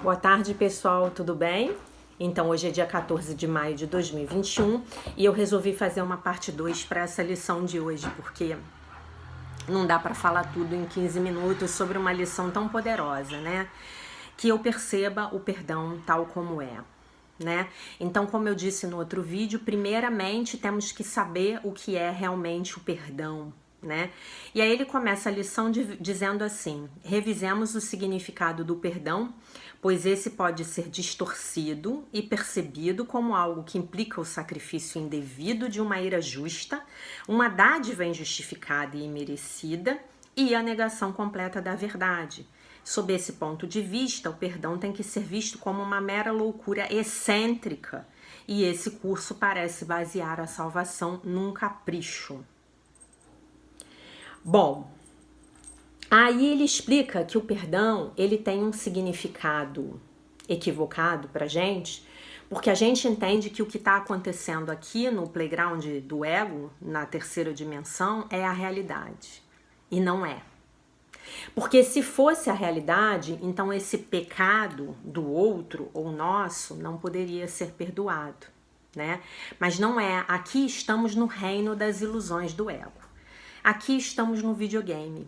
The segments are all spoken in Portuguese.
Boa tarde, pessoal, tudo bem? Então, hoje é dia 14 de maio de 2021 e eu resolvi fazer uma parte 2 para essa lição de hoje, porque não dá para falar tudo em 15 minutos sobre uma lição tão poderosa, né? Que eu perceba o perdão tal como é, né? Então, como eu disse no outro vídeo, primeiramente temos que saber o que é realmente o perdão, né? E aí ele começa a lição dizendo assim: revisemos o significado do perdão, pois esse pode ser distorcido e percebido como algo que implica o sacrifício indevido de uma ira justa, uma dádiva injustificada e imerecida e a negação completa da verdade. Sob esse ponto de vista, o perdão tem que ser visto como uma mera loucura excêntrica, e esse curso parece basear a salvação num capricho. Bom, aí ele explica que o perdão, ele tem um significado equivocado pra gente, porque a gente entende que o que está acontecendo aqui no playground do ego, na terceira dimensão, é a realidade. E não é. Porque se fosse a realidade, então esse pecado do outro ou nosso não poderia ser perdoado, né? Mas não é. Aqui estamos no reino das ilusões do ego. Aqui estamos no videogame.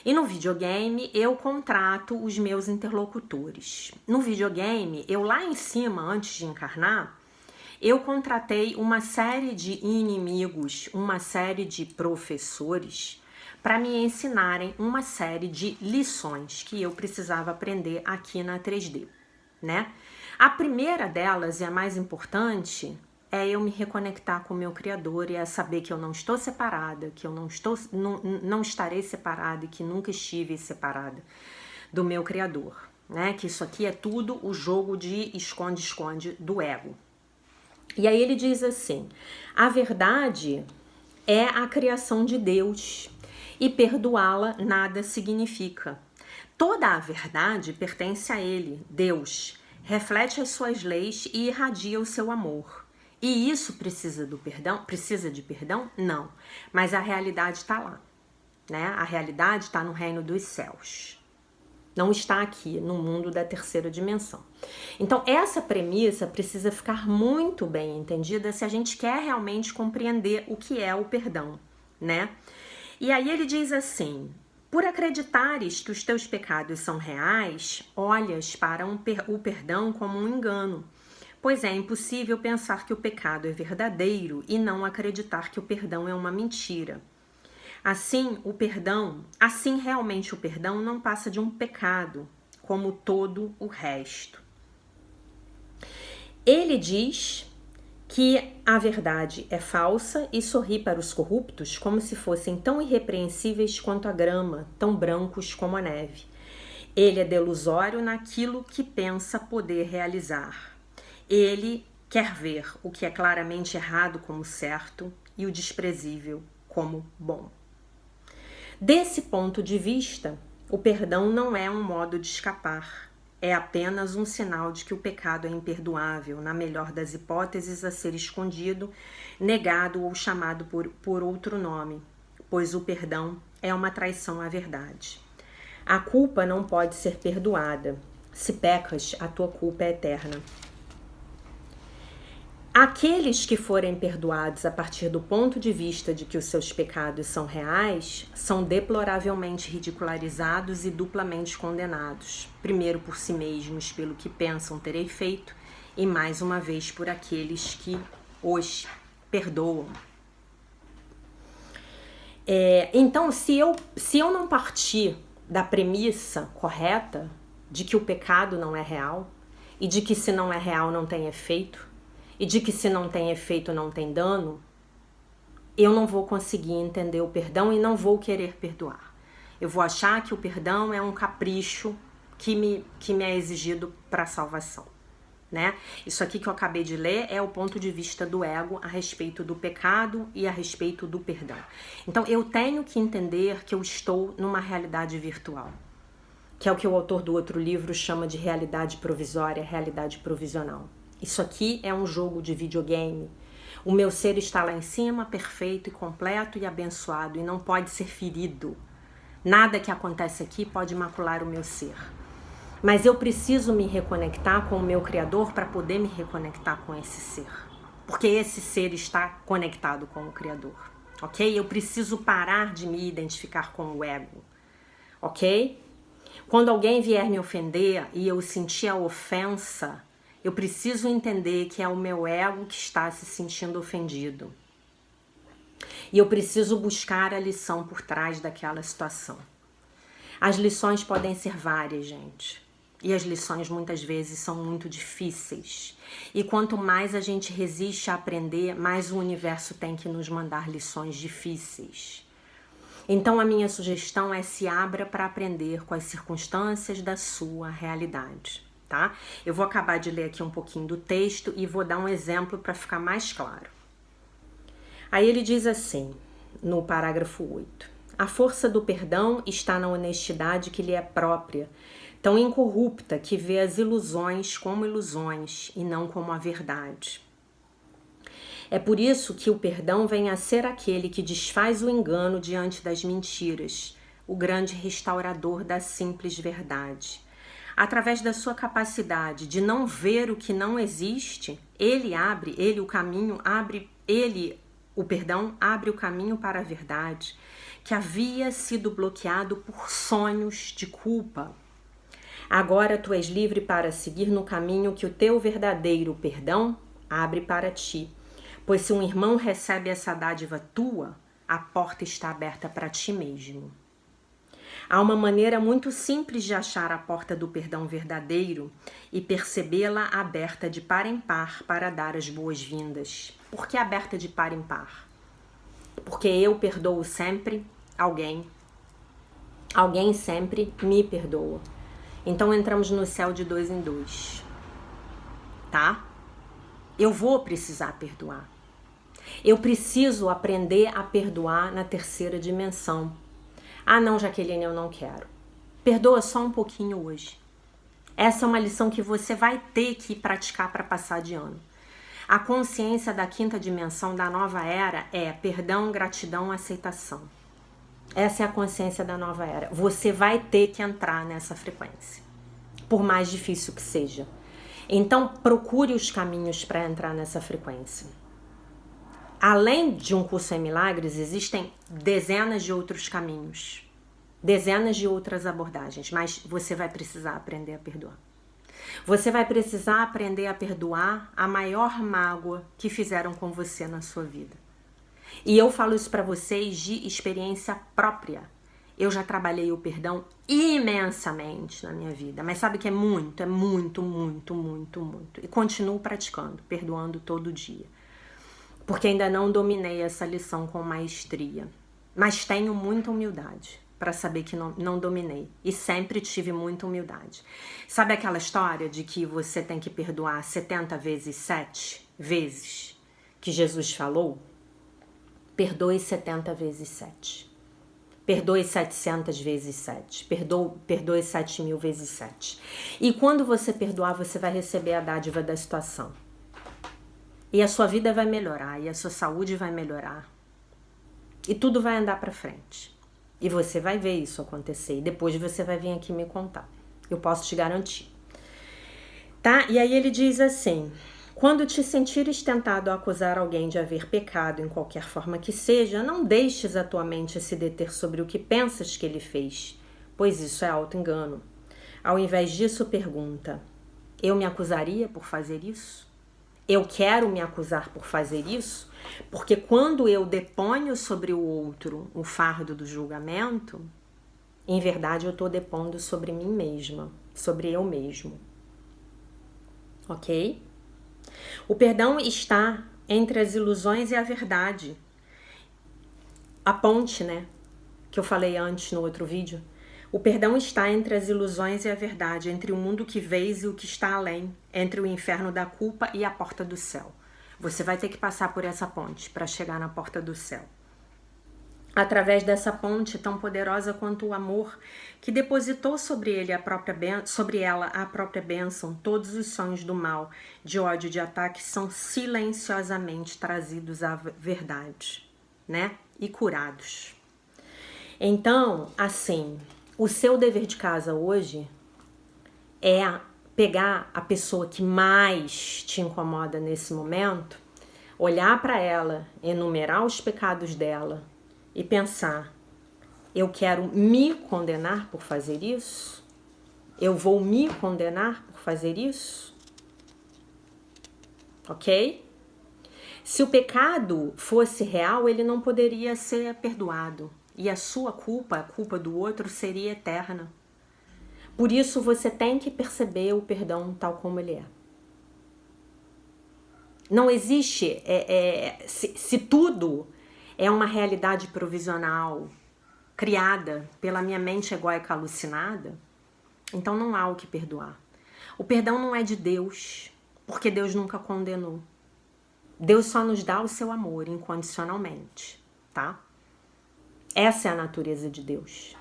E no videogame eu contrato os meus interlocutores. No videogame, eu lá em cima, antes de encarnar, eu contratei uma série de inimigos, uma série de professores para me ensinarem uma série de lições que eu precisava aprender aqui na 3D, né? A primeira delas, e a mais importante, é eu me reconectar com o meu Criador e é saber que eu não estou separada, que eu não estarei separada e que nunca estive separada do meu Criador, né? Que isso aqui é tudo o jogo de esconde-esconde do ego. E aí ele diz assim: a verdade é a criação de Deus e perdoá-la nada significa. Toda a verdade pertence a Ele, Deus, reflete as suas leis e irradia o seu amor. E isso precisa do perdão? Precisa de perdão? Não. Mas a realidade está lá, né? A realidade está no reino dos céus. Não está aqui no mundo da terceira dimensão. Então, essa premissa precisa ficar muito bem entendida se a gente quer realmente compreender o que é o perdão, né? E aí ele diz assim: por acreditares que os teus pecados são reais, olhas para o perdão como um engano, pois é impossível pensar que o pecado é verdadeiro e não acreditar que o perdão é uma mentira. Assim, realmente o perdão não passa de um pecado, como todo o resto. Ele diz que a verdade é falsa e sorri para os corruptos como se fossem tão irrepreensíveis quanto a grama, tão brancos como a neve. Ele é delusório naquilo que pensa poder realizar. Ele quer ver o que é claramente errado como certo e o desprezível como bom. Desse ponto de vista, o perdão não é um modo de escapar. É apenas um sinal de que o pecado é imperdoável, na melhor das hipóteses, a ser escondido, negado ou chamado por outro nome, pois o perdão é uma traição à verdade. A culpa não pode ser perdoada. Se pecas, a tua culpa é eterna. Aqueles que forem perdoados a partir do ponto de vista de que os seus pecados são reais, são deploravelmente ridicularizados e duplamente condenados, primeiro por si mesmos pelo que pensam terem feito e mais uma vez por aqueles que os perdoam. Então, se eu não partir da premissa correta de que o pecado não é real e de que se não é real não tem efeito, e de que se não tem efeito não tem dano, eu não vou conseguir entender o perdão e não vou querer perdoar. Eu vou achar que o perdão é um capricho que me é exigido para a salvação, né? Isso aqui que eu acabei de ler é o ponto de vista do ego a respeito do pecado e a respeito do perdão. Então eu tenho que entender que eu estou numa realidade virtual, que é o que o autor do outro livro chama de realidade provisória, realidade provisional. Isso aqui é um jogo de videogame. O meu ser está lá em cima, perfeito e completo e abençoado, e não pode ser ferido. Nada que acontece aqui pode macular o meu ser. Mas eu preciso me reconectar com o meu Criador para poder me reconectar com esse ser. Porque esse ser está conectado com o Criador, ok? Eu preciso parar de me identificar com o ego, ok? Quando alguém vier me ofender e eu sentir a ofensa, eu preciso entender que é o meu ego que está se sentindo ofendido. E eu preciso buscar a lição por trás daquela situação. As lições podem ser várias, gente. E as lições muitas vezes são muito difíceis. E quanto mais a gente resiste a aprender, mais o universo tem que nos mandar lições difíceis. Então a minha sugestão é se abra para aprender com as circunstâncias da sua realidade, tá? Eu vou acabar de ler aqui um pouquinho do texto e vou dar um exemplo para ficar mais claro. Aí ele diz assim, no parágrafo 8. A força do perdão está na honestidade que lhe é própria, tão incorrupta que vê as ilusões como ilusões e não como a verdade. É por isso que o perdão vem a ser aquele que desfaz o engano diante das mentiras, o grande restaurador da simples verdade. Através da sua capacidade de não ver o que não existe, o perdão abre o caminho para a verdade, que havia sido bloqueado por sonhos de culpa. Agora tu és livre para seguir no caminho que o teu verdadeiro perdão abre para ti. Pois se um irmão recebe essa dádiva tua, a porta está aberta para ti mesmo. Há uma maneira muito simples de achar a porta do perdão verdadeiro e percebê-la aberta de par em par para dar as boas-vindas. Por que aberta de par em par? Porque eu perdoo sempre alguém sempre me perdoa. Então entramos no céu de 2 em 2, tá? Eu vou precisar perdoar. Eu preciso aprender a perdoar na 3ª dimensão. Ah não, Jaqueline, eu não quero. Perdoa só um pouquinho hoje. Essa é uma lição que você vai ter que praticar para passar de ano. A consciência da 5ª dimensão da nova era é perdão, gratidão, aceitação. Essa é a consciência da nova era. Você vai ter que entrar nessa frequência, por mais difícil que seja. Então, procure os caminhos para entrar nessa frequência. Além de um curso em milagres, existem dezenas de outros caminhos, dezenas de outras abordagens, mas você vai precisar aprender a perdoar. Você vai precisar aprender a perdoar a maior mágoa que fizeram com você na sua vida. E eu falo isso para vocês de experiência própria. Eu já trabalhei o perdão imensamente na minha vida, mas sabe que é muito. E continuo praticando, perdoando todo dia. Porque ainda não dominei essa lição com maestria. Mas tenho muita humildade para saber que não dominei. E sempre tive muita humildade. Sabe aquela história de que você tem que perdoar 70 vezes 7 vezes que Jesus falou? Perdoe 70 vezes 7. Perdoe 700 vezes 7. Perdoe 7.000 vezes 7. E quando você perdoar, você vai receber a dádiva da situação. E a sua vida vai melhorar, e a sua saúde vai melhorar. E tudo vai andar para frente. E você vai ver isso acontecer. E depois você vai vir aqui me contar. Eu posso te garantir. Tá? E aí ele diz assim: quando te sentires tentado a acusar alguém de haver pecado em qualquer forma que seja, não deixes a tua mente se deter sobre o que pensas que ele fez, pois isso é auto-engano. Ao invés disso, pergunta: eu me acusaria por fazer isso? Eu quero me acusar por fazer isso? Porque quando eu deponho sobre o outro o fardo do julgamento, em verdade eu estou depondo sobre mim mesma, sobre eu mesmo. Ok? O perdão está entre as ilusões e a verdade. A ponte, né? Que eu falei antes no outro vídeo. O perdão está entre as ilusões e a verdade, entre o mundo que vês e o que está além, entre o inferno da culpa e a porta do céu. Você vai ter que passar por essa ponte para chegar na porta do céu. Através dessa ponte tão poderosa quanto o amor, que depositou sobre ela a própria bênção, todos os sonhos do mal, de ódio, de ataque, são silenciosamente trazidos à verdade, né? E curados. Então, assim, o seu dever de casa hoje é pegar a pessoa que mais te incomoda nesse momento, olhar para ela, enumerar os pecados dela e pensar: eu quero me condenar por fazer isso? Eu vou me condenar por fazer isso? Ok? Se o pecado fosse real, ele não poderia ser perdoado. E a sua culpa, a culpa do outro, seria eterna. Por isso você tem que perceber o perdão tal como ele é. Não existe, se tudo é uma realidade provisional, criada pela minha mente egóica alucinada, então não há o que perdoar. O perdão não é de Deus, porque Deus nunca condenou. Deus só nos dá o seu amor incondicionalmente, tá? Essa é a natureza de Deus.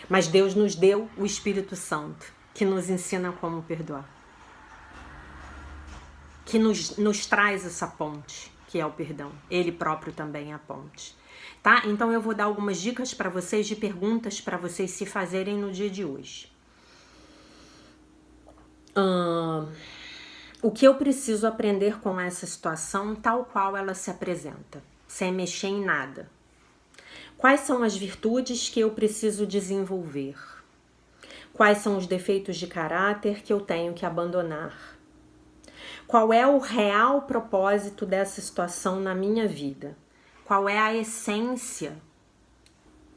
Mas Deus nos deu o Espírito Santo, que nos ensina como perdoar. Que nos traz essa ponte, que é o perdão. Ele próprio também é a ponte. Tá? Então eu vou dar algumas dicas para vocês, de perguntas para vocês se fazerem no dia de hoje. O que eu preciso aprender com essa situação tal qual ela se apresenta, sem mexer em nada? Quais são as virtudes que eu preciso desenvolver? Quais são os defeitos de caráter que eu tenho que abandonar? Qual é o real propósito dessa situação na minha vida? Qual é a essência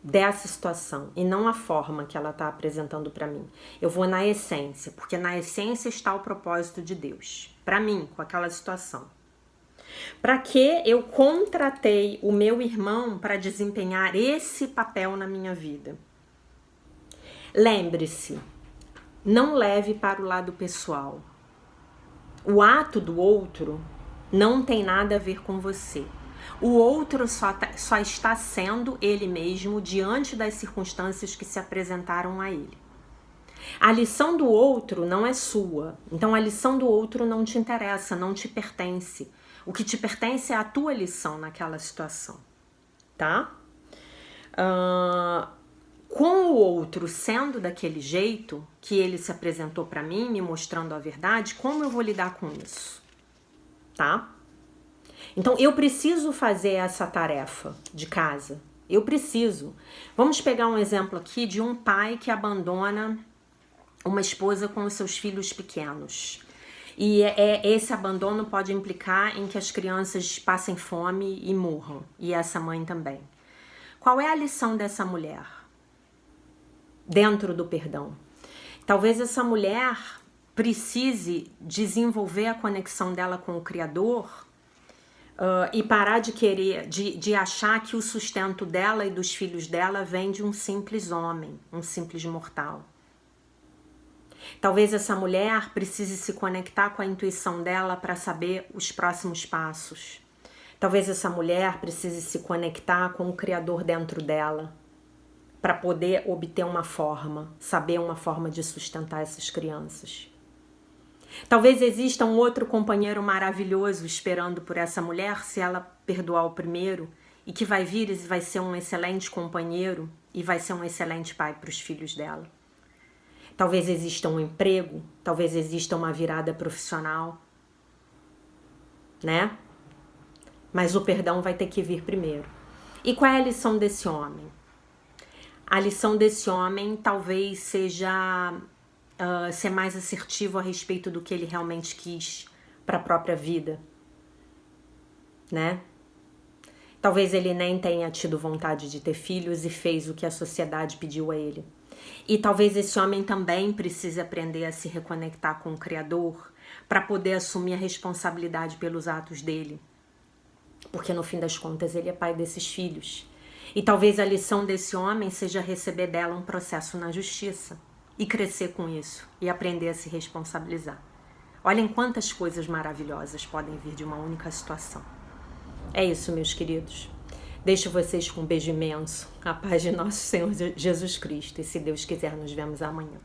dessa situação e não a forma que ela está apresentando para mim? Eu vou na essência, porque na essência está o propósito de Deus para mim, com aquela situação. Para que eu contratei o meu irmão para desempenhar esse papel na minha vida? Lembre-se, não leve para o lado pessoal. O ato do outro não tem nada a ver com você. O outro só está sendo ele mesmo diante das circunstâncias que se apresentaram a ele. A lição do outro não é sua. Então a lição do outro não te interessa, não te pertence. O que te pertence é a tua lição naquela situação, tá? Com o outro sendo daquele jeito que ele se apresentou para mim, me mostrando a verdade, como eu vou lidar com isso, tá? Então eu preciso fazer essa tarefa de casa. Eu preciso. Vamos pegar um exemplo aqui de um pai que abandona uma esposa com os seus filhos pequenos. E esse abandono pode implicar em que as crianças passem fome e morram. E essa mãe também. Qual é a lição dessa mulher dentro do perdão? Talvez essa mulher precise desenvolver a conexão dela com o Criador e parar de querer, de achar que o sustento dela e dos filhos dela vem de um simples homem, um simples mortal. Talvez essa mulher precise se conectar com a intuição dela para saber os próximos passos. Talvez essa mulher precise se conectar com o Criador dentro dela para poder obter uma forma, saber uma forma de sustentar essas crianças. Talvez exista um outro companheiro maravilhoso esperando por essa mulher, se ela perdoar o primeiro, e que vai vir e vai ser um excelente companheiro e vai ser um excelente pai para os filhos dela. Talvez exista um emprego, talvez exista uma virada profissional, né? Mas o perdão vai ter que vir primeiro. E qual é a lição desse homem? A lição desse homem talvez seja ser mais assertivo a respeito do que ele realmente quis para a própria vida, né? Talvez ele nem tenha tido vontade de ter filhos e fez o que a sociedade pediu a ele. E talvez esse homem também precise aprender a se reconectar com o Criador para poder assumir a responsabilidade pelos atos dele. Porque no fim das contas ele é pai desses filhos. E talvez a lição desse homem seja receber dela um processo na justiça e crescer com isso e aprender a se responsabilizar. Olhem quantas coisas maravilhosas podem vir de uma única situação. É isso, meus queridos. Deixo vocês com um beijo imenso. A paz de nosso Senhor Jesus Cristo. E se Deus quiser, nos vemos amanhã.